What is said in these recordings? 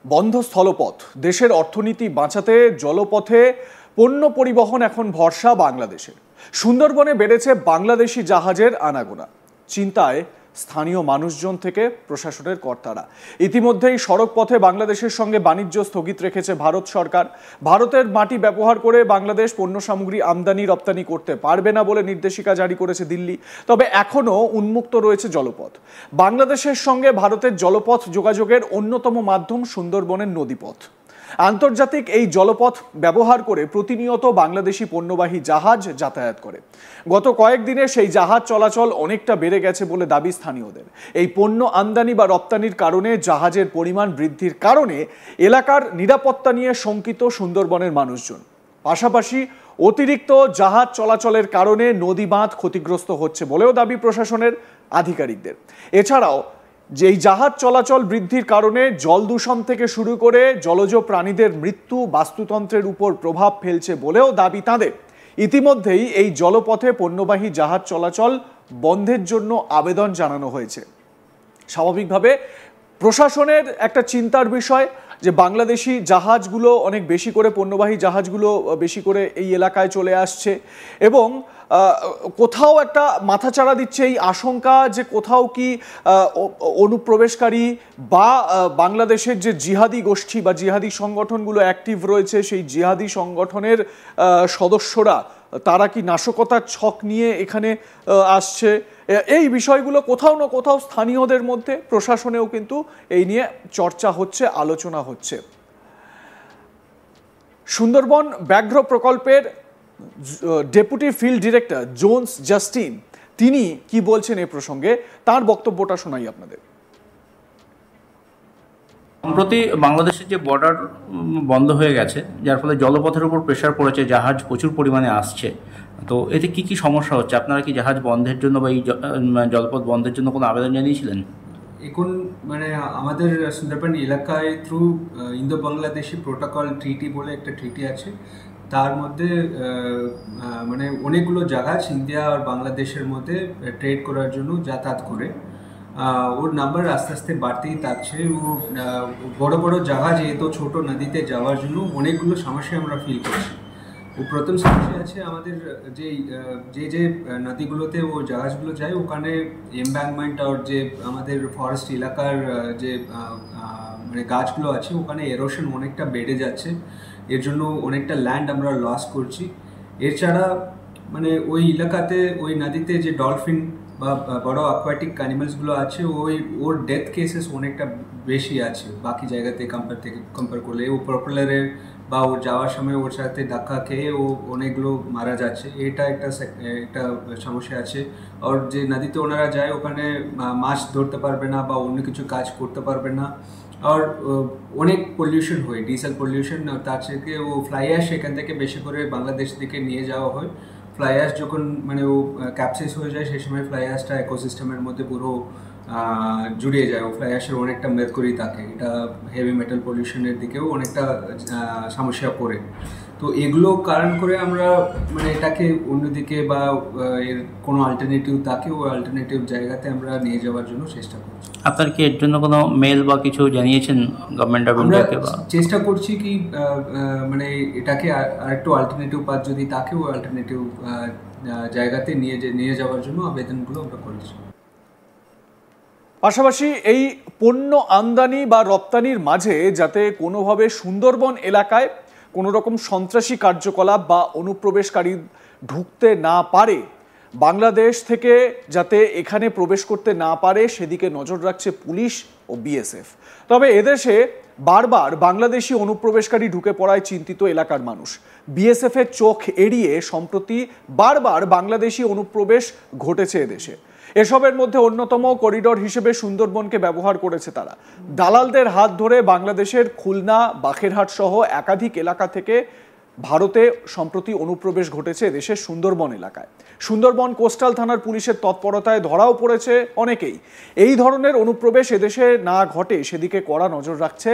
বন্ধ স্থলপথ, দেশের অর্থনীতি বাঁচাতে জলপথে পণ্য পরিবহন এখন ভরসা বাংলাদেশের। সুন্দরবনে বেড়েছে বাংলাদেশি জাহাজের আনাগোনা। চিন্তায় স্থানীয় মানুষজন থেকে প্রশাসনের কর্তারা। ইতিমধ্যেই সড়ক পথে বাংলাদেশের সঙ্গে বাণিজ্য স্থগিত রেখেছে ভারত সরকার। ভারতের মাটি ব্যবহার করে বাংলাদেশ পণ্য সামগ্রী আমদানি রপ্তানি করতে পারবে না বলে নির্দেশিকা জারি করেছে দিল্লি। তবে এখনও উন্মুক্ত রয়েছে জলপথ। বাংলাদেশের সঙ্গে ভারতের জলপথ যোগাযোগের অন্যতম মাধ্যম সুন্দরবনের নদীপথ। আন্তর্জাতিক এই জলপথ ব্যবহার করে প্রতিনিয়ত বাংলাদেশি পণ্যবাহী জাহাজ যাতায়াত করে। গত কয়েকদিনে সেই জাহাজ চলাচল অনেকটা বেড়ে গেছে বলে দাবি স্থানীয়দের। এই পণ্য আমদানি বা রপ্তানির কারণে জাহাজের পরিমাণ বৃদ্ধির কারণে এলাকার নিরাপত্তা নিয়ে শঙ্কিত সুন্দরবনের মানুষজন। পাশাপাশি অতিরিক্ত জাহাজ চলাচলের কারণে নদী বাঁধ ক্ষতিগ্রস্ত হচ্ছে বলেও দাবি প্রশাসনের আধিকারিকদের। এছাড়াও যে এই জাহাজ চলাচল বৃদ্ধির কারণে জল দূষণ থেকে শুরু করে জলজ প্রাণীদের মৃত্যু বাস্তুতন্ত্রের উপর প্রভাব ফেলছে বলেও দাবি তাদের। ইতিমধ্যেই এই জলপথে পণ্যবাহী জাহাজ চলাচল বন্ধের জন্য আবেদন জানানো হয়েছে। স্বাভাবিকভাবে প্রশাসনের একটা চিন্তার বিষয় যে বাংলাদেশি জাহাজগুলো অনেক বেশি করে, পণ্যবাহী জাহাজগুলো বেশি করে এই এলাকায় চলে আসছে এবং কোথাও একটা মাথাচাড়া দিচ্ছে এই আশঙ্কা যে কোথাও কি অনুপ্রবেশকারী বা বাংলাদেশের যে জিহাদি গোষ্ঠী বা জিহাদি সংগঠনগুলো অ্যাক্টিভ রয়েছে সেই জিহাদি সংগঠনের সদস্যরা তারা কি নাশকতার ছক নিয়ে এখানে আসছে। এই বিষয়গুলো কোথাও না কোথাও স্থানীয়দের মধ্যে, প্রশাসনেও কিন্তু এই নিয়ে চর্চা হচ্ছে, আলোচনা হচ্ছে। সুন্দরবন ব্যাঘ্র প্রকল্পের deputy field director Jones Justin তিনি কি বলছেন এই প্রসঙ্গে, তার বক্তব্যটা শোনাই আপনাদের। সম্প্রতি বাংলাদেশের যে বর্ডার বন্ধ হয়ে গেছে, যার ফলে জলপথের উপর প্রেশার পড়েছে, জাহাজ প্রচুর পরিমাণে আসছে। তো এতে কি কি সমস্যা হচ্ছে? আপনারা কি জাহাজ বন্ধের জন্য বা এই জলপথ বন্ধের জন্য কোনো আবেদন জানিয়েছিলেন? এখন আমাদের সুন্দরবন এলাকায় থ্রু ইন্দো বাংলাদেশি প্রোটোকল ট্রিটি বলে একটা ট্রিটি আছে, তার মধ্যে অনেকগুলো জাহাজ ইন্ডিয়া আর বাংলাদেশের মধ্যে ট্রেড করার জন্য যাতায়াত করে। ওর নাম্বার আস্তে আস্তে বাড়তেই থাকছে। ও বড় বড় জাহাজ এত ছোট নদীতে যাওয়ার জন্য অনেকগুলো সমস্যা আমরা ফিল করছি। ও প্রথম সমস্যা আছে আমাদের যে নদীগুলোতে ও জাহাজগুলো যায় ওখানে এমব্যাঙ্কমেন্ট আর যে আমাদের ফরেস্ট এলাকার যে গাছগুলো আছে ওখানে এরোশন অনেকটা বেড়ে যাচ্ছে। এর জন্য অনেকটা ল্যান্ড আমরা লস করছি। এছাড়া ওই এলাকাতে ওই নদীতে যে ডলফিন বা বড় অ্যাকোয়াটিক অ্যানিমালসগুলো আছে ওর ডেথ কেসেস অনেকটা বেশি আছে বাকি জায়গাতে কম্পেয়ার করলে। ও প্রপেলারের বা ও যাওয়ার সময় ওর সাথে ধাক্কা খেয়ে ও অনেকগুলো মারা যাচ্ছে, এটা একটা সমস্যা আছে। আর যে নদীতে ওনারা যায় ওখানে মাছ ধরতে পারবে না বা অন্য কিছু কাজ করতে পারবে না। আর অনেক পলিউশন হয়, ডিজেল পলিউশন। তার থেকে ও ফ্লাই অ্যাশ এখান থেকে বেশি করে বাংলাদেশ দিকে নিয়ে যাওয়া হয়। ফ্লাই অ্যাশ যখন ও ক্যাপসাইজ হয়ে যায় সেই সময় ফ্লাই অ্যাশটা ইকোসিস্টেমের মধ্যে পুরো জুড়িয়ে যায়। ও ফ্লাই অ্যাশের অনেকটা মেরকুরি থাকে, এটা হেভি মেটাল পলিউশনের দিকেও অনেকটা সমস্যা করে। তো এগুলো কারণ করে আমরা এটাকে অন্যদিকে বা এর কোনো অল্টারনেটিভ থাকে ওই অল্টারনেটিভ জায়গাতে আমরা নিয়ে যাওয়ার জন্য চেষ্টা করছি। আপনারা কি এর জন্য কোনো মেল বা কিছু জানিয়েছেন গভর্নমেন্ট অফ ইন্ডিয়াকে? চেষ্টা করছি কি এটাকে আরেকটু অল্টারনেটিভ পাথ যদি থাকে ওই অল্টারনেটিভ জায়গাতে নিয়ে যাওয়ার জন্য আবেদনগুলো আমরা করেছি। পাশাপাশি এই পণ্য আমদানি বা রপ্তানির মাঝে যাতে কোনোভাবে সুন্দরবন এলাকায় কোনো রকম সন্ত্রাসী কার্যকলাপ বা অনুপ্রবেশকারী ঢুকতে না পারে, বাংলাদেশ থেকে যাতে এখানে প্রবেশ করতে না পারে সেদিকে নজর রাখছে পুলিশ ও বিএসএফ। তবে এদেশে বারবার বাংলাদেশি অনুপ্রবেশকারী ঢুকে পড়ায় চিন্তিত এলাকার মানুষ। বিএসএফের চোখ এড়িয়ে সম্প্রতি বারবার বাংলাদেশি অনুপ্রবেশ ঘটেছে এদেশে। এসবের মধ্যে অন্যতম করিডোর হিসেবে সুন্দরবনকে ব্যবহার করেছে তারা। দালালদের হাত ধরে বাংলাদেশের খুলনা, বাখেরহাট সহ একাধিক এলাকা থেকে ভারতে সম্প্রতি অনুপ্রবেশ ঘটেছে দেশের সুন্দরবন এলাকায়। সুন্দরবন কোস্টাল থানার পুলিশের তৎপরতায় ধরাও পড়েছে অনেকেই। এই ধরনের অনুপ্রবেশ এদেশে না ঘটে সেদিকে কড়া নজর রাখছে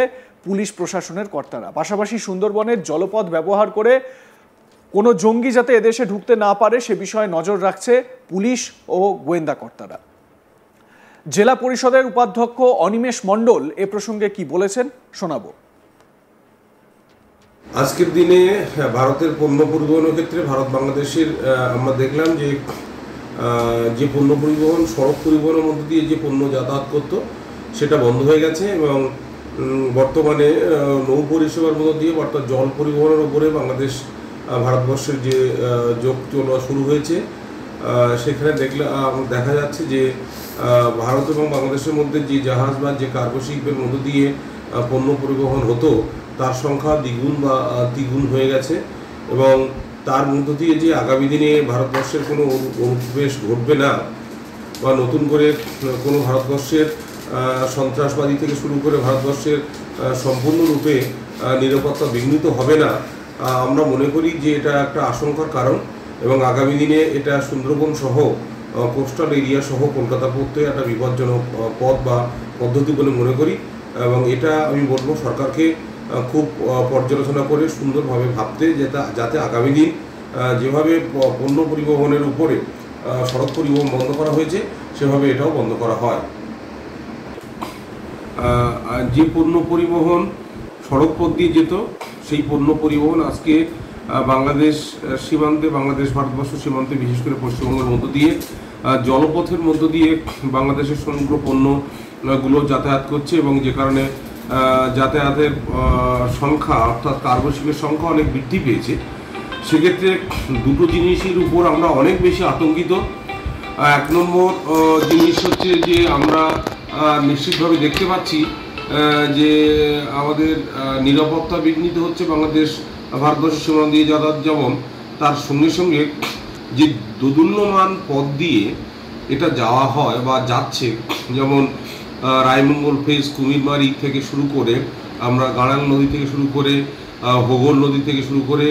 পুলিশ প্রশাসনের কর্তারা। পাশাপাশি সুন্দরবনের জলপথ ব্যবহার করে কোনো জঙ্গি যাতে এদেশে ঢুকতে না পারে সে বিষয়ে নজর রাখছে পুলিশ ও গোয়েন্দা কর্তারা। জেলা পরিষদের উপাধ্যক্ষ অনিমেষ মণ্ডল এ প্রসঙ্গে কি বলেছেন শোনাবো। আজকের দিনে ভারতের পণ্য পরিবহনের ক্ষেত্রে ভারত বাংলাদেশের আমরা দেখলাম যে পণ্য পরিবহন সড়ক পরিবহনের মধ্য দিয়ে যে পণ্য যাতায়াত করত সেটা বন্ধ হয়ে গেছে এবং বর্তমানে নৌ পরিষেবার মধ্য দিয়ে অর্থাৎ জল পরিবহনের উপরে বাংলাদেশ ভারতবর্ষের যে যোগ চলা শুরু হয়েছে। সেখানে দেখা যাচ্ছে যে ভারত এবং বাংলাদেশের মধ্যে যে জাহাজ বা যে কার্গো শিল্পের মধ্য দিয়ে পণ্য পরিবহন হতো তার সংখ্যা দ্বিগুণ বা তিগুণ হয়ে গেছে এবং তার মধ্য দিয়ে যে আগামী দিনে ভারতবর্ষের কোনো অনুপ্রবেশ ঘটবে না বা নতুন করে কোনো ভারতবর্ষের সন্ত্রাসবাদী থেকে শুরু করে ভারতবর্ষের সম্পূর্ণরূপে নিরাপত্তা বিঘ্নিত হবে না, আমরা মনে করি যে এটা একটা আশঙ্কার কারণ এবং আগামী দিনে এটা সুন্দরবন সহ কোস্টাল এরিয়া সহ কলকাতা পড়তে একটা বিপজ্জনক পথ বা পদ্ধতি বলে মনে করি এবং এটা আমি বলবো সরকারকে খুব পর্যালোচনা করে সুন্দরভাবে ভাবতে যাতে আগামী দিন যেভাবে পণ্য পরিবহনের উপরে সড়ক পরিবহন বন্ধ করা হয়েছে সেভাবে এটাও বন্ধ করা হয়। যে পণ্য পরিবহন সড়ক পথ দিয়ে যেত সেই পণ্য পরিবহন আজকে বাংলাদেশ সীমান্তে, বাংলাদেশ ভারতবর্ষ সীমান্তে বিশেষ করে পশ্চিমবঙ্গের মধ্য দিয়ে জলপথের মধ্য দিয়ে বাংলাদেশের সমগ্র পণ্যগুলো যাতায়াত করছে এবং যে কারণে যাতায়াতের সংখ্যা অর্থাৎ কার্গো শিপের সংখ্যা অনেক বৃদ্ধি পেয়েছে। সেক্ষেত্রে দুটো জিনিসের উপর আমরা অনেক বেশি আতঙ্কিত। এক নম্বর জিনিস হচ্ছে যে আমরা নিশ্চিতভাবে দেখতে পাচ্ছি যে আমাদের নিরাপত্তা বিঘ্নিত হচ্ছে বাংলাদেশ ভারতবর্ষের সীমান্ত দিয়ে যাতায়াত, যেমন তার সঙ্গে সঙ্গে যে দোদুল্যমান পথ দিয়ে এটা যাওয়া হয় বা যাচ্ছে, যেমন রায়মঙ্গল ফেজ কুমিরমারি থেকে শুরু করে আমরা গাড়াল নদী থেকে শুরু করে হোগল নদী থেকে শুরু করে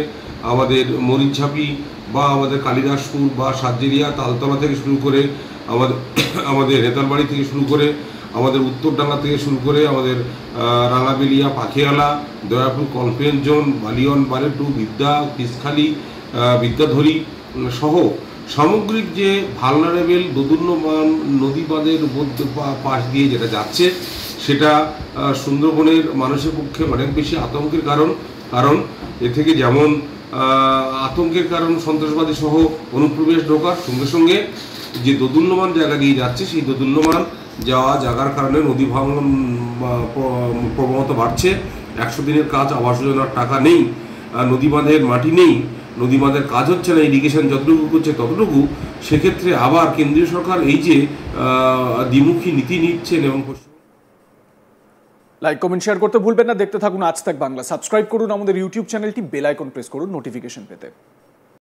আমাদের মরিচঝাপি বা আমাদের কালিদাসপুর বা সাতজেরিয়া তালতলা থেকে শুরু করে আমাদের হেতালবাড়ি থেকে শুরু করে আমাদের উত্তরডাঙ্গা থেকে শুরু করে আমাদের রাঙাবেলিয়া, পাখিয়ালা, দয়াপুর, কনফারেন্স জোন, বালিয়ন, বারেটু, বিদ্যা, পিসখালি, বিদ্যাধরী সহ সামগ্রিক যে ভালনারেবল দোদুল্যমান নদী বাঁধের পাশ দিয়ে যেটা যাচ্ছে সেটা সুন্দরবনের মানুষের পক্ষে অনেক বেশি আতঙ্কের কারণ এ থেকে যেমন আতঙ্কের কারণ সন্ত্রাসবাদী সহ অনুপ্রবেশ ঢোকার সঙ্গে সঙ্গে যে দোদুল্যমান জায়গা দিয়ে যাচ্ছে সেই দোদুল্যমান যাওয়া জায়গার কারণে নদী ভাঙন প্রবণতা বাড়ছে। 100 দিনের কাজ আবাস যোজনার টাকা নেই, নদী বাঁধের মাটি নেই, নদী বাঁধের কাজ হচ্ছে না, ইরিগেশন যতটুকু করছে ততটুকু। সেক্ষেত্রে আবার কেন্দ্রীয় সরকার এই যে দ্বিমুখী নীতি নিচ্ছেন এবং লাইক, কমেন্ট, শেয়ার করতে ভুলবেন না। দেখতে থাকুন আজ তাক বাংলা। সাবস্ক্রাইব করুন আমাদের ইউটিউব চ্যানেলটি, বেল আইকন প্রেস করুন নোটিফিকেশন পেতে।